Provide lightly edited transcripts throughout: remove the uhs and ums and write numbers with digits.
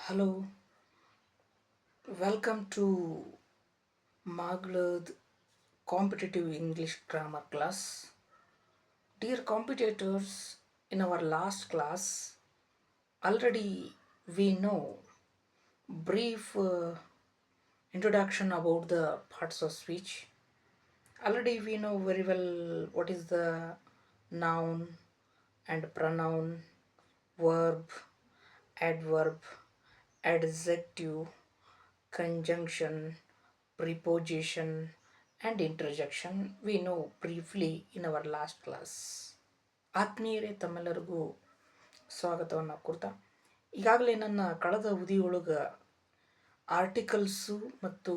Hello, welcome to Maglad Competitive English Grammar class. Dear competitors, in our last class, already we know brief introduction about the parts of speech. Already we know very well what is the noun and pronoun, verb, adverb, adjective, conjunction, preposition, and interjection we know briefly in our last class. ಆತ್ಮೀಯರೇ ತಮ್ಮೆಲ್ಲರಿಗೂ ಸ್ವಾಗತವನ್ನು ಕೊಡ್ತಾ ಈಗಾಗಲೇ ನನ್ನ ಕಳೆದ ಅವಧಿಯೊಳಗೆ articles ಮತ್ತು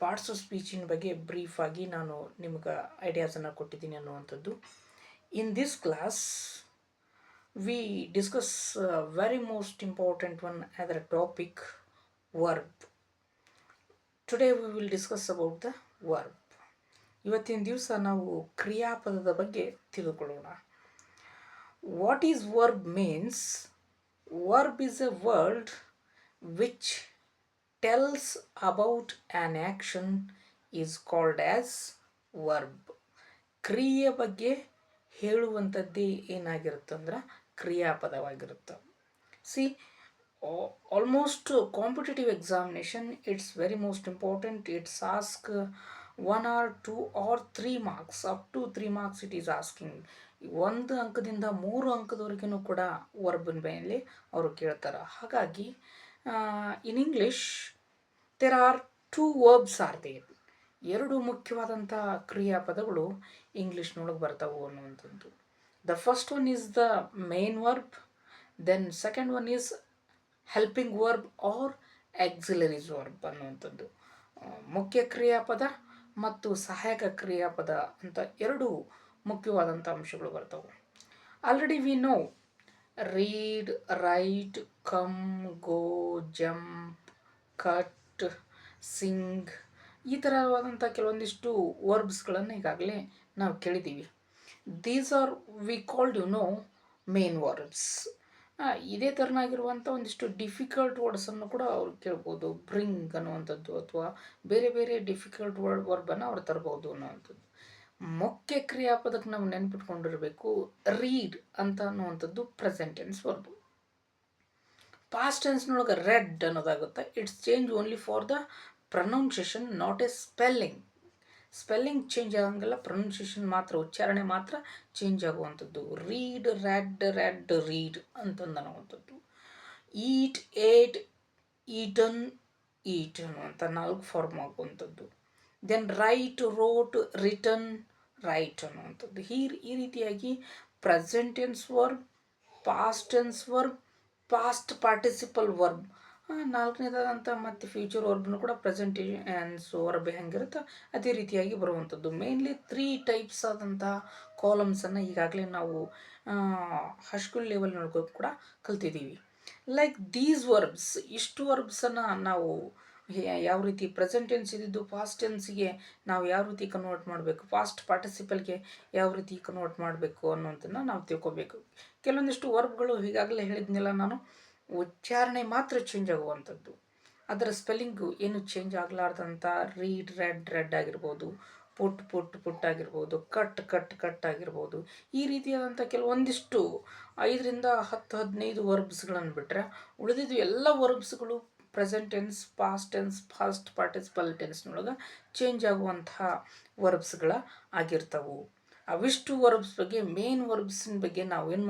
parts of ಸ್ಪೀಚಿನ ಬಗ್ಗೆ ಬ್ರೀಫಾಗಿ ನಾನು ನಿಮ್ಗೆ ಐಡಿಯಾಸನ್ನು ಕೊಟ್ಟಿದ್ದೀನಿ ಅನ್ನುವಂಥದ್ದು. In this class we discuss very most important one other topic verb. Today we will discuss about the verb. ಇವತ್ತಿನ ದಿವಸ ನಾವು ಕ್ರಿಯಾಪದದ ಬಗ್ಗೆ ತಿಳ್ಕೊಳ್ಳೋಣ. What is verb means? Verb is a word which tells about an action is called as verb. ಕ್ರಿಯೆ ಬಗ್ಗೆ ಹೇಳುವಂಥದ್ದೇ ಏನಾಗಿರುತ್ತಂದ್ರೆ ಕ್ರಿಯಾಪದವಾಗಿರುತ್ತೆ. See, almost competitive examination, it's very most important. It's ask 1 or 2 or 3 marks. Up to 3 marks it is asking. 1 ಅಂಕದಿಂದ 3 ಅಂಕದವರೆಗೂ ಕೂಡ ವರ್ಬನ್ ಮೇಲೆ ಅವರು ಕೇಳ್ತಾರೆ. ಹಾಗಾಗಿ in English there are 2 verbs are there. 2 ಮುಖ್ಯವಾದಂಥ ಕ್ರಿಯಾಪದಗಳು ಇಂಗ್ಲೀಷ್ನೊಳಗೆ ಬರ್ತಾವೆ ಅನ್ನುವಂಥದ್ದು. The first one is the main verb, then second one is helping verb or auxiliaries verb ಅನ್ನುವಂಥದ್ದು. ಮುಖ್ಯ ಕ್ರಿಯಾಪದ ಮತ್ತು ಸಹಾಯಕ ಕ್ರಿಯಾಪದ ಅಂತ 2 ಮುಖ್ಯವಾದಂಥ ಅಂಶಗಳು ಬರ್ತವೆ. Already we know read, write, come, go, jump, cut, sing ಈ ಥರವಾದಂಥ ಕೆಲವೊಂದಿಷ್ಟು ವರ್ಬ್ಸ್ಗಳನ್ನು ಈಗಾಗಲೇ ನಾವು ಕೇಳಿದ್ದೀವಿ. These are we called main verbs. ಇದೇ ಥರನಾಗಿರುವಂಥ ಒಂದಿಷ್ಟು ಡಿಫಿಕಲ್ಟ್ ವರ್ಡ್ಸನ್ನು ಕೂಡ ಅವ್ರು ಕೇಳ್ಬೋದು. ಬ್ರಿಂಗ್ ಅನ್ನುವಂಥದ್ದು ಅಥವಾ ಬೇರೆ ಬೇರೆ ಡಿಫಿಕಲ್ಟ್ ವರ್ಬನ್ನು ಅವ್ರು ತರ್ಬೋದು ಅನ್ನುವಂಥದ್ದು. ಮುಖ್ಯ ಕ್ರಿಯಾಪದಕ್ಕೆ ನಾವು ನೆನ್ಪಿಟ್ಕೊಂಡಿರಬೇಕು ರೀಡ್ ಅಂತ ಅನ್ನುವಂಥದ್ದು ಪ್ರೆಸೆಂಟ್ ಟೆನ್ಸ್ ವರ್ಬ್. ಪಾಸ್ಟ್ ಟೆನ್ಸ್ನೊಳಗೆ ರೆಡ್ ಅನ್ನೋದಾಗುತ್ತೆ. It's change only for the pronunciation, not a spelling. Spelling change ಆಗಂಗಿಲ್ಲ, ಪ್ರೊನೌನ್ಸಿಯೇಷನ್ ಮಾತ್ರ, ಉಚ್ಚಾರಣೆ ಮಾತ್ರ ಚೇಂಜ್ ಆಗುವಂಥದ್ದು. ರೀಡ್, ರೆಡ್, ರೆಡ್, ರೀಡ್ ಅಂತಂದು ಅನ್ನುವಂಥದ್ದು. ಈಟ್, ಏಟ್, ಈಟನ್, ಈಟ್ ಅನ್ನುವಂಥ 4 ಫಾರ್ಮ್ ಆಗುವಂಥದ್ದು. Then write, wrote, written, write ಅನ್ನುವಂಥದ್ದು. ಈ ರೀತಿಯಾಗಿ present tense verb, past tense verb, past participle verb, 4ನೇದಾದಂಥ ಮತ್ತು ಫ್ಯೂಚರ್ ವರ್ಬ್ನು ಕೂಡ ಪ್ರೆಸೆಂಟ್ ಟೆನ್ಸ್ ವರ್ಬ್ ಹೆಂಗಿರುತ್ತೆ ಅದೇ ರೀತಿಯಾಗಿ ಬರುವಂಥದ್ದು. ಮೇನ್ಲಿ 3 ಟೈಪ್ಸ್ ಆದಂಥ ಕಾಲಮ್ಸನ್ನು ಈಗಾಗಲೇ ನಾವು ಹೈಸ್ಕೂಲ್ ಲೆವೆಲ್ನೊಳಗೂ ಕೂಡ ಕಲ್ತಿದ್ದೀವಿ. ಲೈಕ್ ದೀಸ್ ವರ್ಬ್ಸ್, ಇಷ್ಟು ವರ್ಬ್ಸನ್ನು ನಾವು ಯಾವ ರೀತಿ ಪ್ರೆಸೆಂಟ್ ಟೆನ್ಸ್ ಇದ್ದಿದ್ದು ಪಾಸ್ಟ್ ಟೆನ್ಸ್ಗೆ ನಾವು ಯಾವ ರೀತಿ ಕನ್ವರ್ಟ್ ಮಾಡಬೇಕು, ಪಾಸ್ಟ್ ಪಾರ್ಟಿಸಿಪಲ್ಗೆ ಯಾವ ರೀತಿ ಕನ್ವರ್ಟ್ ಮಾಡಬೇಕು ಅನ್ನೋದನ್ನು ನಾವು ತಿಳ್ಕೊಬೇಕು. ಕೆಲವೊಂದಿಷ್ಟು ವರ್ಬ್ಗಳು ಈಗಾಗಲೇ ಹೇಳಿದ್ನೆಲ್ಲ ನಾನು, ಉಚ್ಚಾರಣೆ ಮಾತ್ರ ಚೇಂಜ್ ಆಗುವಂಥದ್ದು, ಅದರ ಸ್ಪೆಲ್ಲಿಂಗು ಏನು ಚೇಂಜ್ ಆಗಲಾರ್ದಂಥ ರೀಡ್, ರೆಡ್, ರೆಡ್ ಆಗಿರ್ಬೋದು, ಪುಟ್, ಪುಟ್, ಪುಟ್ ಆಗಿರ್ಬೋದು, ಕಟ್, ಕಟ್, ಕಟ್ ಆಗಿರ್ಬೋದು. ಈ ರೀತಿಯಾದಂಥ ಕೆಲವೊಂದಿಷ್ಟು 5ರಿಂದ 10, 15 ವರ್ಬ್ಸ್ಗಳನ್ನು ಬಿಟ್ಟರೆ ಉಳಿದಿದ್ದು ಎಲ್ಲ ವರ್ಬ್ಸ್ಗಳು present tense, past tense, past participle ಟೆನ್ಸ್ನೊಳಗೆ ಚೇಂಜ್ ಆಗುವಂತಹ ವರ್ಬ್ಸ್ಗಳ ಆಗಿರ್ತವೆ. ಅವಿಷ್ಟು ವರ್ಬ್ಸ್ ಬಗ್ಗೆ, ಮೇನ್ ವರ್ಬ್ಸಿನ ಬಗ್ಗೆ ನಾವು ಏನು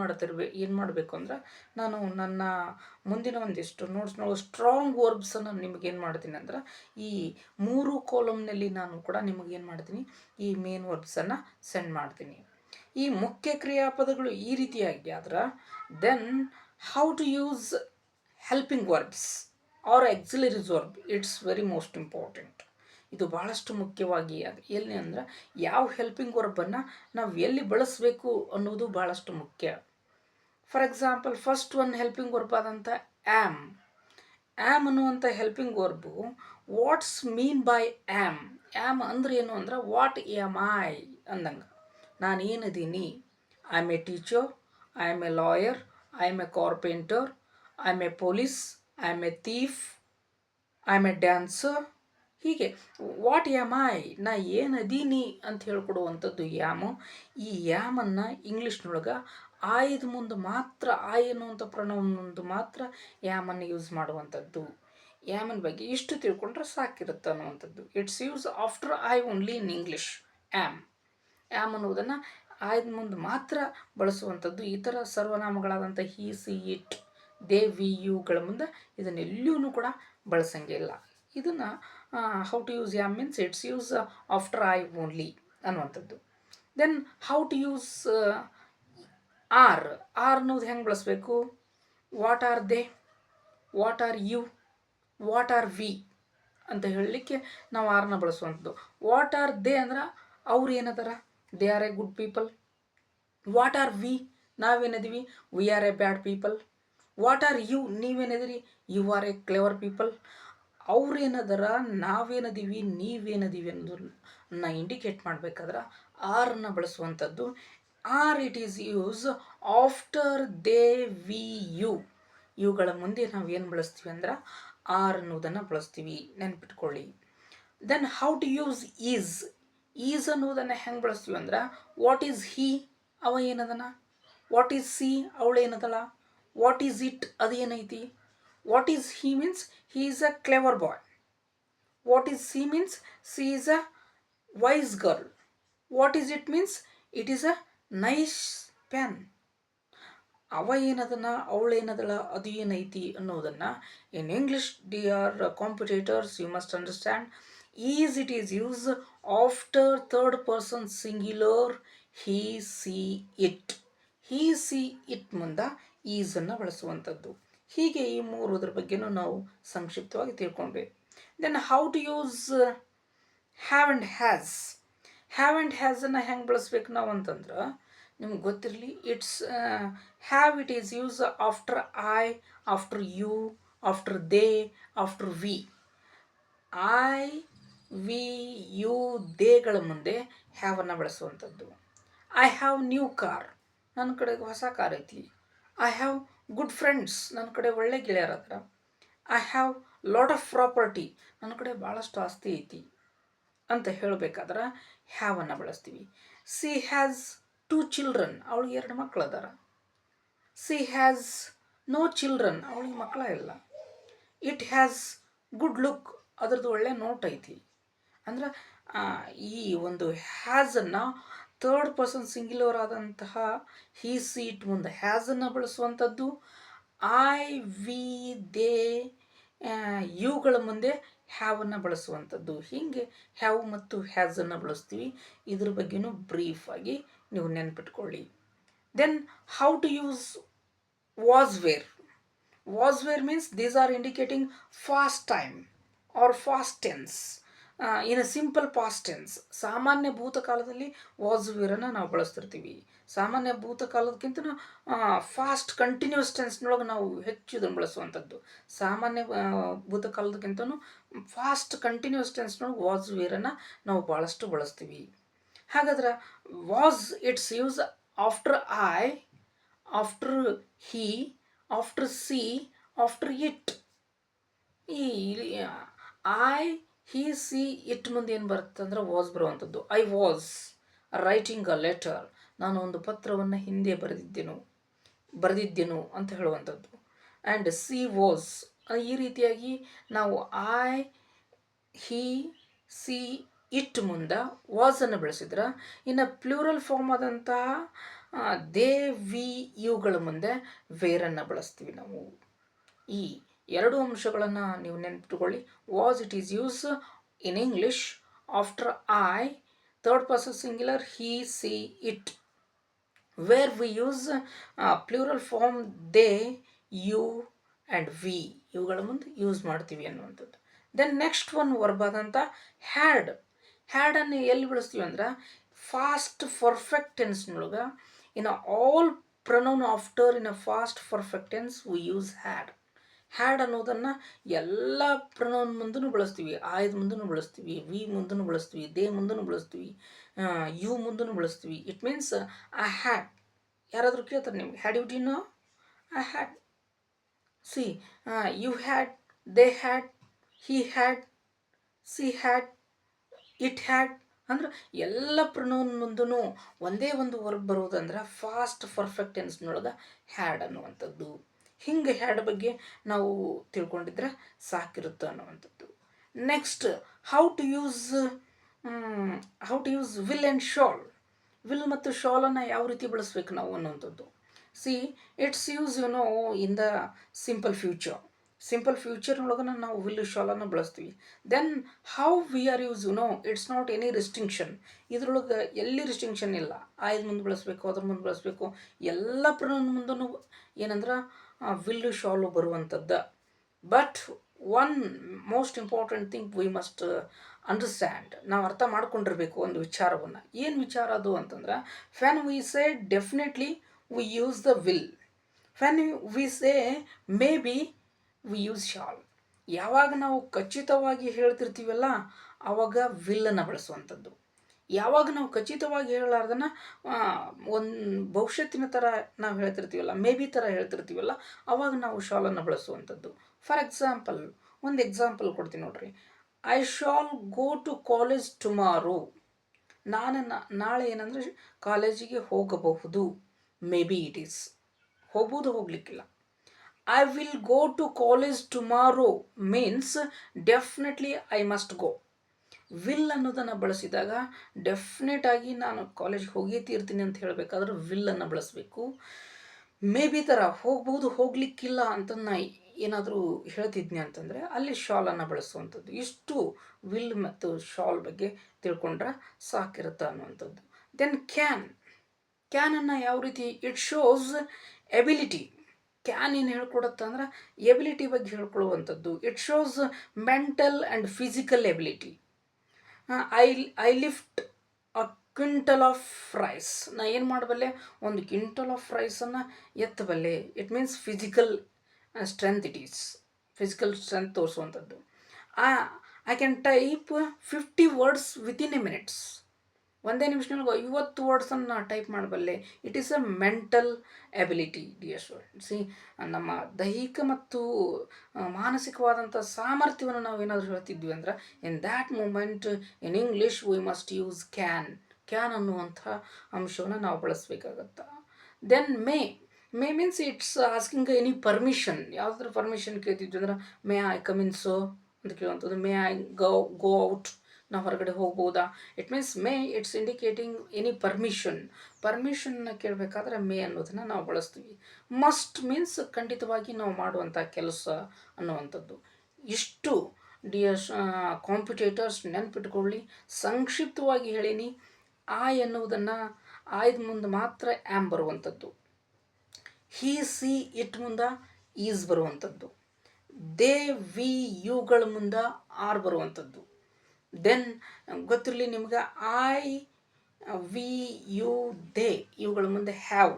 ಮಾಡಬೇಕು ಅಂದ್ರೆ, ನಾನು ನನ್ನ ಮುಂದಿನ ಒಂದಿಷ್ಟು ನೋಟ್ಸ್ನೊಳಗೆ ಸ್ಟ್ರಾಂಗ್ ವರ್ಬ್ಸನ್ನು ನಿಮಗೇನು ಮಾಡ್ತೀನಿ ಅಂದ್ರೆ, ಈ 3 ಕಾಲಮ್ನಲ್ಲಿ ನಾನು ಕೂಡ ನಿಮಗೇನು ಮಾಡ್ತೀನಿ, ಈ ಮೇನ್ ವರ್ಬ್ಸನ್ನು ಸೆಂಡ್ ಮಾಡ್ತೀನಿ. ಈ ಮುಖ್ಯ ಕ್ರಿಯಾಪದಗಳು ಈ ರೀತಿಯಾಗಿ ಆದ್ರೆ, then how to use helping verbs or auxiliaries verb, it's very most important. ಇದು ಭಾಳಷ್ಟು ಮುಖ್ಯವಾಗಿ ಅದು ಎಲ್ಲಿ ಅಂದ್ರೆ, ಯಾವ ಹೆಲ್ಪಿಂಗ್ ವರ್ಬನ್ನು ನಾವು ಎಲ್ಲಿ ಬಳಸಬೇಕು ಅನ್ನೋದು ಭಾಳಷ್ಟು ಮುಖ್ಯ. For example, first one helping verb ಆದಂಥ ಆ್ಯಮ್. ಆ್ಯಮ್ ಅನ್ನುವಂಥ helping verb what's mean by am. Am ಅಂದ್ರೆ ಏನು ಅಂದ್ರೆ, ವಾಟ್ ಆಮ್ ಐ ಅಂದಂಗೆ, ನಾನು ಏನಿದ್ದೀನಿ. I am a teacher, I am a lawyer, I am a carpenter, I am a police, I am a thief, I am a dancer. ಹೀಗೆ what am I, ನಾ ಏನದೀನಿ ಅಂತ ಹೇಳ್ಕೊಡುವಂಥದ್ದು ಯಾಮು. ಈ ಯಾಮನ್ನು ಇಂಗ್ಲೀಷ್ನೊಳಗೆ ಆಯ್ದ ಮುಂದೆ ಮಾತ್ರ, ಆಯ್ ಅನ್ನುವಂಥ ಪ್ರೊನೌನ್ ಮುಂದೆ ಮಾತ್ರ ಯಾಮನ್ನು ಯೂಸ್ ಮಾಡುವಂಥದ್ದು. ಯಾಮನ ಬಗ್ಗೆ ಇಷ್ಟು ತಿಳ್ಕೊಂಡ್ರೆ ಸಾಕಿರುತ್ತೆ ಅನ್ನುವಂಥದ್ದು. It's use after I only in English. Am am ಅನ್ನುವುದನ್ನು ಆಯ್ದ ಮುಂದೆ ಮಾತ್ರ ಬಳಸುವಂಥದ್ದು. ಈ ಥರ ಸರ್ವನಾಮಗಳಾದಂಥ he, she, it, they, we, ಯುಗಳ ಮುಂದೆ ಇದನ್ನೆಲ್ಲೂ ಕೂಡ ಬಳಸಂಗಿಲ್ಲ. ಇದನ್ನು how to use am means it's use after I only ಅನ್ನುವಂಥದ್ದು. Then how to use are. Are ಅನ್ನೋದು ಹೆಂಗೆ ಬಳಸಬೇಕು? What are they, what are you, what are we ಅಂತ ಹೇಳಲಿಕ್ಕೆ ನಾವು ಆರ್ನ ಬಳಸುವಂಥದ್ದು. ವಾಟ್ ಆರ್ ದೇ ಅಂದ್ರೆ ಅವ್ರು ಏನದಾರ, they are a good people. What are we, ನಾವೇನದೀವಿ, we are a bad people. What are you, ನೀವೇನದಿರಿ, you are a clever people. ಅವ್ರೇನದರ, ನಾವೇನದೀವಿ, ನೀವೇನದೀವಿ ಅನ್ನೋದನ್ನ ಇಂಡಿಕೇಟ್ ಮಾಡಬೇಕಾದ್ರೆ ಆರನ್ನ ಬಳಸುವಂಥದ್ದು. Are it is use after they, we, you. ಇವುಗಳ ಮುಂದೆ ನಾವು ಏನು ಬಳಸ್ತೀವಿ ಅಂದ್ರೆ ಆರ್ ಅನ್ನೋದನ್ನು ಬಳಸ್ತೀವಿ, ನೆನ್ಪಿಟ್ಕೊಳ್ಳಿ. Then how to use is. Is ಅನ್ನೋದನ್ನು ಹೆಂಗೆ ಬಳಸ್ತೀವಿ ಅಂದ್ರೆ ವಾಟ್ ಈಸ್ ಹಿ, ಅವ ಏನದನ. ವಾಟ್ ಈಸ್ ಸಿ, ಅವಳೇನದಳ. ವಾಟ್ ಈಸ್ ಇಟ್, ಅದೇನೈತಿ. What is he means he is a clever boy. What is she means she is a wise girl. What is it means it is a nice pen. ಅವ ಏನದನ, ಅವಳೇನದಳ, ಅದು ಏನೈತಿ ಅನ್ನೋದನ್ನು in English dear competitors you must understand. Is it is use after third person singular he, she, it. He, she, it ಮುಂದೆ ಈಸನ್ನು ಬಳಸುವಂಥದ್ದು. ಹೀಗೆ ಈ ಮೂರುದ್ರ ಬಗ್ಗೆನೂ ನಾವು ಸಂಕ್ಷಿಪ್ತವಾಗಿ ತಿಳ್ಕೊಂಡ್ವಿ. Then how to use have and has. Have and ಹ್ಯಾಸನ್ನು ಹೆಂಗೆ ಬಳಸ್ಬೇಕು ನಾವು ಅಂತಂದ್ರೆ ನಿಮ್ಗೆ ಗೊತ್ತಿರಲಿ. It's have it is use after I, after you, after they, after we. I, we, you, ದೇಗಳ ಮುಂದೆ ಹ್ಯಾವನ್ನು ಬಳಸುವಂಥದ್ದು. ಐ ಹ್ಯಾವ್ ನ್ಯೂ ಕಾರ್, ನನ್ನ ಕಡೆ ಹೊಸ ಕಾರ್ ಐತಿ. ಐ ಹ್ಯಾವ್ ಗುಡ್ ಫ್ರೆಂಡ್ಸ್, ನನ್ನ ಕಡೆ ಒಳ್ಳೆ ಗೆಳೆಯರತ್ರ. I have lot of property, ನನ್ನ ಕಡೆ ಭಾಳಷ್ಟು ಆಸ್ತಿ ಐತಿ ಅಂತ ಹೇಳಬೇಕಾದ್ರೆ ಹ್ಯಾವನ್ನು ಬಳಸ್ತೀವಿ. ಸಿ ಹ್ಯಾಸ್ 2 ಚಿಲ್ಡ್ರನ್, ಅವಳಿಗೆ 2 ಮಕ್ಕಳು ಅದಾರ. ಸಿ ಹ್ಯಾಸ್ ನೋ ಚಿಲ್ಡ್ರನ್, ಅವಳಿಗೆ ಮಕ್ಕಳ ಇಲ್ಲ. ಇಟ್ ಹ್ಯಾಸ್ ಗುಡ್ ಲುಕ್, ಅದ್ರದ್ದು ಒಳ್ಳೆ ನೋಟ್ ಐತಿ. ಅಂದ್ರೆ ಈ ಒಂದು ಹ್ಯಾಸನ್ನು ಥರ್ಡ್ ಪರ್ಸನ್ ಸಿಂಗ್ಯುಲರ್ ಆದಂತಹ ಹಿ, ಸಿ, ಇಟ್ ಮುಂದೆ ಹ್ಯಾಸನ್ನು ಬಳಸುವಂಥದ್ದು. ಐ, ವಿ, ದೇ, ಇವುಗಳ ಮುಂದೆ ಹ್ಯಾವನ್ನು ಬಳಸುವಂಥದ್ದು. ಹೀಗೆ ಹ್ಯಾವ್ ಮತ್ತು ಹ್ಯಾಸನ್ನು ಬಳಸ್ತೀವಿ. ಇದ್ರ ಬಗ್ಗೆನೂ ಬ್ರೀಫಾಗಿ ನೀವು ನೆನ್ಪಿಟ್ಕೊಳ್ಳಿ. Then how to use was were. Was were means these are indicating past time or past tense. In a simple past tense. ಸಾಮಾನ್ಯ ಭೂತಕಾಲದಲ್ಲಿ ವಾಸ್ ವೇರನ್ನು ನಾವು ಬಳಸ್ತಿರ್ತೀವಿ. ಸಾಮಾನ್ಯ ಭೂತಕಾಲದಕ್ಕಿಂತ ಫಾಸ್ಟ್ ಕಂಟಿನ್ಯೂಸ್ ಟೆನ್ಸ್ನೊಳಗೆ ನಾವು ಹೆಚ್ಚು ಇದನ್ನು ಬಳಸುವಂಥದ್ದು. ಸಾಮಾನ್ಯ ಭೂತಕಾಲದಕ್ಕಿಂತನೂ ಫಾಸ್ಟ್ ಕಂಟಿನ್ಯೂಸ್ ಟೆನ್ಸ್ನೊಳಗೆ ವಾಸ್ ವೇರನ್ನು ನಾವು ಭಾಳಷ್ಟು ಬಳಸ್ತೀವಿ. ಹಾಗಾದ್ರೆ was it's use after I, after he, after C, after it. ಈ ಐ, ಹಿ, ಸಿ, ಇಟ್ ಮುಂದೆ ಏನು ಬರುತ್ತೆ ಅಂದರೆ ವಾಸ್ ಬರುವಂಥದ್ದು. I was writing a letter, ನಾನು ಒಂದು ಪತ್ರವನ್ನು ಹಿಂದೆ ಬರೆದಿದ್ದೆನು ಅಂತ ಹೇಳುವಂಥದ್ದು. ಆ್ಯಂಡ್ ಸಿ ವಾಸ್, ಈ ರೀತಿಯಾಗಿ ನಾವು ಐ, ಹಿ, ಸಿ, ಇಟ್ ಮುಂದೆ ವಾಸನ್ನು ಬೆಳೆಸಿದ್ರೆ, ಇನ್ನು ಪ್ಲೂರಲ್ ಫಾರ್ಮ್ ಆದಂತಹ ದೇ, ವಿ, ಇವುಗಳ ಮುಂದೆ ವೇರನ್ನು ಬಳಸ್ತೀವಿ ನಾವು. ಈ ಎರಡು ಅಂಶಗಳನ್ನು ನೀವು ನೆನಪಿಟ್ಕೊಳ್ಳಿ. Was it is use in English after I, third person singular he, she, it. Were we use plural form they, you and we, ಇವುಗಳ ಮುಂದೆ ಯೂಸ್ ಮಾಡ್ತೀವಿ ಅನ್ನುವಂಥದ್ದು. ದೆನ್ ನೆಕ್ಸ್ಟ್ ಒನ್ ವರ್ಬ್ ಆದಂಥ ಹ್ಯಾಡ್. ಹ್ಯಾಡನ್ನು ಎಲ್ಲಿ ಬಳಸ್ತೀವಿ ಅಂದ್ರೆ ಫಾಸ್ಟ್ ಪರ್ಫೆಕ್ಟ್ ಟೆನ್ಸ್ನೊಳಗೆ in all pronoun after in a past perfect tense we use had. Had ಅನ್ನೋದನ್ನು ಎಲ್ಲ ಪ್ರೊನೌನ್ ಮುಂದೂ ಬಳಸ್ತೀವಿ. ಆಯ್ದ ಮುಂದೂ ಬಳಸ್ತೀವಿ, ವಿ ಮುಂದೂ ಬಳಸ್ತೀವಿ, ದೇ ಮುಂದೂ ಬಳಸ್ತೀವಿ, ಯು ಮುಂದೂ ಬಳಸ್ತೀವಿ. It means I had. ಯಾರಾದರೂ ಕೇಳ್ತಾರೆ ನಿಮ್ಗೆ had you D no? I had she you had, they had, he had, she had, it had ಅಂದ್ರೆ ಎಲ್ಲ ಪ್ರೊನೌನ್ ಮುಂದೂ ಒಂದೇ ಒಂದು ವರ್ಬ್ ಬರೋದಂದ್ರೆ ಫಾಸ್ಟ್ ಪರ್ಫೆಕ್ಟ್ ಟೆನ್ಸ್ನೊಳಗೆ ಹ್ಯಾಡ್ ಅನ್ನುವಂಥದ್ದು. ಹಿಂಗೆ ಹ್ಯಾಡ್ ಬಗ್ಗೆ ನಾವು ತಿಳ್ಕೊಂಡಿದ್ರೆ ಸಾಕಿರುತ್ತೆ ಅನ್ನುವಂಥದ್ದು. Next, how to use will and shall. Will ಮತ್ತು ಶಾಲನ್ನು ಯಾವ ರೀತಿ ಬಳಸ್ಬೇಕು ನಾವು ಅನ್ನುವಂಥದ್ದು. See, it's use in the simple future. Simple ಫ್ಯೂಚರ್ನೊಳಗನ ನಾವು ವಿಲ್ ಶಾಲನ್ನು ಬಳಸ್ತೀವಿ. Then how we are use it's not any restriction. ಇದ್ರೊಳಗೆ ಎಲ್ಲಿ ರಿಸ್ಟ್ರಿಕ್ಷನ್ ಇಲ್ಲ. ಆಯ್ದು ಮುಂದೆ ಬಳಸಬೇಕು, ಅದ್ರ ಮುಂದೆ ಬಳಸಬೇಕು, ಎಲ್ಲ ಪ್ರೊನೌನ್ ಮುಂದೂ ಏನಂದ್ರೆ ವಿಲ್ಲು ಶಾಲು ಬರುವಂಥದ್ದು. But one most important thing we must understand, ನಾವು ಅರ್ಥ ಮಾಡ್ಕೊಂಡಿರ್ಬೇಕು ಒಂದು ವಿಚಾರವನ್ನು. ಏನು ವಿಚಾರ ಅದು ಅಂತಂದ್ರೆ, when we say definitely we use the will, when we say maybe we use shall. ಯಾವಾಗ ನಾವು ಖಚಿತವಾಗಿ ಹೇಳ್ತಿರ್ತೀವಲ್ಲ ಆವಾಗ ವಿಲ್ಲನ್ನು ಬಳಸುವಂಥದ್ದು. ಯಾವಾಗ ನಾವು ಖಚಿತವಾಗಿ ಹೇಳಲಾರ್ದನ್ನ ಒಂದು ಭವಿಷ್ಯತ್ತಿನ ಥರ ನಾವು ಹೇಳ್ತಿರ್ತೀವಲ್ಲ, ಮೇ ಬಿ ಥರ ಹೇಳ್ತಿರ್ತೀವಲ್ಲ, ಆವಾಗ ನಾವು ಶಾಲನ್ನು ಬಳಸುವಂಥದ್ದು. ಫಾರ್ ಎಕ್ಸಾಂಪಲ್, ಒಂದು ಎಕ್ಸಾಂಪಲ್ ಕೊಡ್ತೀನಿ ನೋಡ್ರಿ. I shall go to college tomorrow. ನಾನು ನಾಳೆ ಏನಂದರೆ ಕಾಲೇಜಿಗೆ ಹೋಗಬಹುದು. ಮೇ ಬಿ ಇಟ್ ಈಸ್, ಹೋಗ್ಬೋದು, ಹೋಗಲಿಕ್ಕಿಲ್ಲ. I will go to college tomorrow means definitely I must go. Will ಅನ್ನೋದನ್ನು ಬಳಸಿದಾಗ ಡೆಫಿನೆಟ್ ಆಗಿ ನಾನು ಕಾಲೇಜ್ಗೆ ಹೋಗೇ ತೀರ್ತೀನಿ ಅಂತ ಹೇಳಬೇಕಾದ್ರೆ ವಿಲ್ಲನ್ನು ಬಳಸಬೇಕು. ಮೇ ಬಿ ಥರ ಹೋಗ್ಬೋದು, ಹೋಗ್ಲಿಕ್ಕಿಲ್ಲ ಅಂತ ನಾ ಏನಾದರೂ ಹೇಳ್ತಿದ್ನಿ ಅಂತಂದರೆ ಅಲ್ಲಿ ಶಾಲನ್ನು ಬಳಸುವಂಥದ್ದು. ಇಷ್ಟು ವಿಲ್ ಮತ್ತು ಶಾಲ್ ಬಗ್ಗೆ ತಿಳ್ಕೊಂಡ್ರೆ ಸಾಕಿರುತ್ತೆ ಅನ್ನುವಂಥದ್ದು. ದೆನ್ ಕ್ಯಾನನ್ನು ಯಾವ ರೀತಿ, ಇಟ್ ಶೋಸ್ ಎಬಿಲಿಟಿ. ಕ್ಯಾನ್ ಏನು ಹೇಳ್ಕೊಡುತ್ತೆ ಅಂದ್ರೆ ಎಬಿಲಿಟಿ ಬಗ್ಗೆ ಹೇಳ್ಕೊಳ್ಳುವಂಥದ್ದು. It shows mental and physical ability. I lift a quintal of rice. ನಾ ಏನು ಮಾಡಬಲ್ಲೆ, ಒಂದು ಕ್ವಿಂಟಲ್ ಆಫ್ ರೈಸನ್ನು ಎತ್ತಬಲ್ಲೆ. It means physical strength. It is physical strength ತೋರಿಸುವಂಥದ್ದು. I can type 50 words within a minutes. ಒಂದೇ ನಿಮಿಷದೊಳಗೆ 50 ವರ್ಡ್ಸನ್ನು ಟೈಪ್ ಮಾಡಬಲ್ಲೆ. It is a mental ability dear student. See, ನಮ್ಮ ದೈಹಿಕ ಮತ್ತು ಮಾನಸಿಕವಾದಂಥ ಸಾಮರ್ಥ್ಯವನ್ನು ನಾವು ಏನಾದರೂ ಹೇಳ್ತಿದ್ವಿ ಅಂದ್ರೆ in that moment in English V must use can ಅನ್ನುವಂಥ ಅಂಶವನ್ನು ನಾವು ಬಳಸಬೇಕಾಗತ್ತೆ. Then may means it's asking any permission. ಯಾವುದಾದ್ರೂ ಪರ್ಮಿಷನ್ ಕೇಳ್ತಿದ್ವಿ ಅಂದ್ರೆ may I come in so ಅಂತ ಕೇಳುವಂಥದ್ದು. ಮೇ ಐ ಗೋ ಔಟ್, ನಾವು ಹೊರಗಡೆ ಹೋಗ್ಬೋದಾ. It means may, it's indicating any ಪರ್ಮಿಷನ್ನ ಕೇಳಬೇಕಾದ್ರೆ ಮೇ ಅನ್ನೋದನ್ನು ನಾವು ಬಳಸ್ತೀವಿ. ಮಸ್ಟ್ ಮೀನ್ಸ್ ಖಂಡಿತವಾಗಿ ನಾವು ಮಾಡುವಂಥ ಕೆಲಸ ಅನ್ನುವಂಥದ್ದು. ಇಷ್ಟು ಡಿಯರ್ ಕಾಂಪಿಟೇಟರ್ಸ್ ನೆನ್ಪಿಟ್ಕೊಳ್ಳಿ. ಸಂಕ್ಷಿಪ್ತವಾಗಿ ಹೇಳೀನಿ. ಆಯ್ ಎನ್ನುವುದನ್ನು ಆಯ್ದ ಮುಂದೆ ಮಾತ್ರ ಆ್ಯಮ್ ಬರುವಂಥದ್ದು. ಹಿ, ಸಿ, ಇಟ್ ಮುಂದೆ ಈಸ್ ಬರುವಂಥದ್ದು. ದೇ, ವಿ, ಯುಗಳ ಮುಂದೆ ಆರ್ ಬರುವಂಥದ್ದು. ದೆನ್ ಗೊತ್ತಿರಲಿ ನಿಮ್ಗೆ, ಐ, ವಿ, ಯು, ದೇ ಇವುಗಳ ಮುಂದೆ ಹ್ಯಾವ್.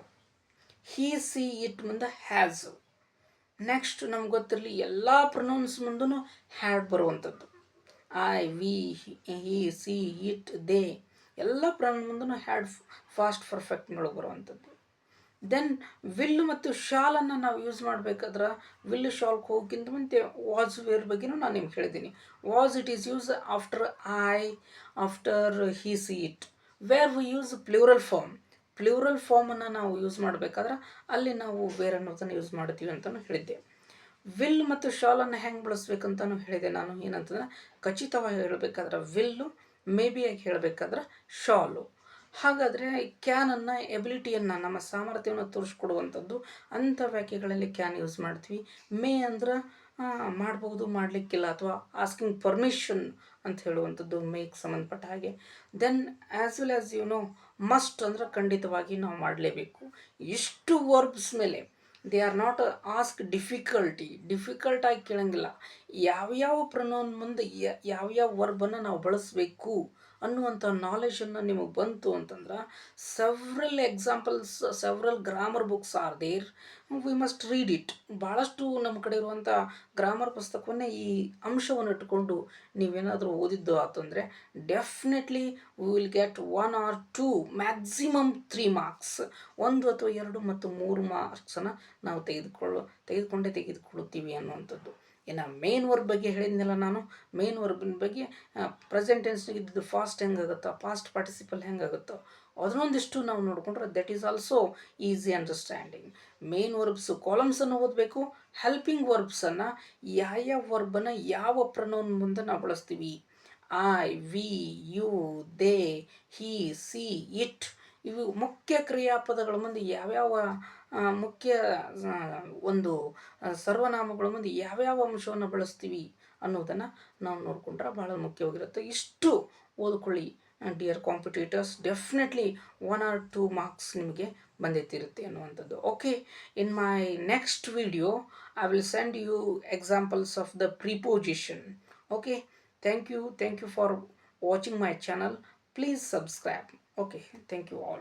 ಹಿ, ಸಿ, ಇಟ್ ಮುಂದೆ ಹ್ಯಾಸ್. ನೆಕ್ಸ್ಟ್ ನಮ್ಗೆ ಗೊತ್ತಿರಲಿ ಎಲ್ಲ ಪ್ರೊನೌನ್ಸ್ ಮುಂದೂ ಹ್ಯಾಡ್ ಬರುವಂಥದ್ದು. I, we, he, she, it, they ಎಲ್ಲ ಪ್ರೊನೌನ್ ಮುಂದೂ ಹ್ಯಾಡ್ ಫಾಸ್ಟ್ ಪರ್ಫೆಕ್ಟ್ನೊಳಗೆ ಬರುವಂಥದ್ದು. ದೆನ್ ವಿಲ್ ಮತ್ತು ಶಾಲನ್ನು ನಾವು ಯೂಸ್ ಮಾಡಬೇಕಾದ್ರೆ ವಿಲ್ ಶಾಲ್ಗೆ ಹೋಗಿಂತ ಮುಂದೆ ವಾಸ್ ವೇರ್ ಬಗ್ಗೆನೂ ನಾನು ನಿಮ್ಗೆ ಹೇಳಿದ್ದೀನಿ. Was it is use after I, after he, she, it. Were we use plural ಫಾರ್ಮನ್ನು ನಾವು ಯೂಸ್ ಮಾಡಬೇಕಾದ್ರೆ ಅಲ್ಲಿ ನಾವು ವೇರ್ ಅನ್ನೋದನ್ನು ಯೂಸ್ ಮಾಡ್ತೀವಿ ಅಂತಲೂ ಹೇಳಿದ್ದೆ. ವಿಲ್ ಮತ್ತು ಶಾಲನ್ನು ಹೆಂಗೆ ಬಳಸ್ಬೇಕಂತಲೂ ಹೇಳಿದೆ ನಾನು. ಏನಂತಂದ್ರೆ ಖಚಿತವಾಗಿ ಹೇಳಬೇಕಾದ್ರೆ ವಿಲ್ಲು, ಮೇ ಬಿಯಾಗಿ ಹೇಳಬೇಕಾದ್ರೆ ಶಾಲು. ಹಾಗಾದರೆ ಕ್ಯಾನನ್ನು, ಎಬಿಲಿಟಿಯನ್ನು, ನಮ್ಮ ಸಾಮರ್ಥ್ಯವನ್ನು ತೋರಿಸ್ಕೊಡುವಂಥದ್ದು ಅಂಥ ವ್ಯಾಖ್ಯೆಗಳಲ್ಲಿ ಕ್ಯಾನ್ ಯೂಸ್ ಮಾಡ್ತೀವಿ. ಮೇ ಅಂದ್ರೆ ಮಾಡ್ಬೋದು, ಮಾಡಲಿಕ್ಕಿಲ್ಲ, ಅಥವಾ ಆಸ್ಕಿಂಗ್ ಪರ್ಮಿಷನ್ ಅಂತ ಹೇಳುವಂಥದ್ದು ಮೇಗೆ ಸಂಬಂಧಪಟ್ಟ ಹಾಗೆ. Then as well as must ಅಂದ್ರೆ ಖಂಡಿತವಾಗಿ ನಾವು ಮಾಡಲೇಬೇಕು. ಇಷ್ಟು ವರ್ಬ್ಸ್ ಮೇಲೆ ದೇ ಆರ್ ನಾಟ್ ಆಸ್ಕ್ ಡಿಫಿಕಲ್ಟಾಗಿ ಕೇಳಂಗಿಲ್ಲ. ಯಾವ್ಯಾವ ಪ್ರೊನೌನ್ ಮುಂದೆ ಯಾವ್ಯಾವ ವರ್ಬನ್ನು ನಾವು ಬಳಸಬೇಕು ಅನ್ನುವಂಥ ನಾಲೆಜನ್ನು ನಿಮಗೆ ಬಂತು ಅಂತಂದ್ರೆ several examples, several grammar books are there. We must read it. ಭಾಳಷ್ಟು ನಮ್ಮ ಕಡೆ ಇರುವಂಥ ಗ್ರಾಮರ್ ಪುಸ್ತಕವನ್ನೇ ಈ ಅಂಶವನ್ನು ಇಟ್ಟುಕೊಂಡು ನೀವೇನಾದರೂ ಓದಿದ್ದು ಆತಂದರೆ definitely we will get 1 or 2 maximum 3 marks, 1 ಅಥವಾ 2 ಮತ್ತು 3 ಮಾರ್ಕ್ಸನ್ನು ನಾವು ತೆಗೆದುಕೊಳ್ಳುತ್ತೀವಿ ಅನ್ನುವಂಥದ್ದು. ಇನ್ನು ಮೇನ್ ವರ್ಬ್ ಬಗ್ಗೆ ಹೇಳಿದ್ನಲ್ಲ ನಾನು. ಮೇನ್ ವರ್ಬಿನ ಬಗ್ಗೆ ಪ್ರೆಸೆಂಟ್ ಟೆನ್ಸ್ನಾಗ ಇದ್ದಿದ್ದು ಫಾಸ್ಟ್ ಹೆಂಗಾಗುತ್ತೋ, ಪಾಸ್ಟ್ ಪಾರ್ಟಿಸಿಪಲ್ ಹೆಂಗಾಗುತ್ತೋ ಅದನ್ನೊಂದಿಷ್ಟು ನಾವು ನೋಡಿಕೊಂಡ್ರೆ that is also easy understanding. Main verbs ಕಾಲಮ್ಸನ್ನು ಓದಬೇಕು. ಹೆಲ್ಪಿಂಗ್ ವರ್ಬ್ಸನ್ನು ಯಾವ ವರ್ಬನ್ನು ಯಾವ ಪ್ರನೌನ್ ಮುಂದೆ ನಾವು ಬಳಸ್ತೀವಿ, I, we, you, they, he, she, it, ಇವು ಮುಖ್ಯ ಕ್ರಿಯಾಪದಗಳ ಮುಂದೆ ಯಾವ್ಯಾವ ಮುಖ್ಯ ಒಂದು ಸರ್ವನಾಮಗಳ ಮುಂದೆ ಯಾವ್ಯಾವ ಅಂಶವನ್ನು ಬಳಸ್ತೀವಿ ಅನ್ನೋದನ್ನು ನಾವು ನೋಡಿಕೊಂಡ್ರೆ ಭಾಳ ಮುಖ್ಯವಾಗಿರುತ್ತೆ. ಇಷ್ಟು ಓದ್ಕೊಳ್ಳಿ dear competitors. Definitely 1 or 2 marks ನಿಮಗೆ ಬಂದೇ ತೀರುತ್ತೆ ಅನ್ನುವಂಥದ್ದು. Okay, in my next video I will send you examples of the preposition. Okay, thank you for watching my channel. Please subscribe. Okay, thank you all.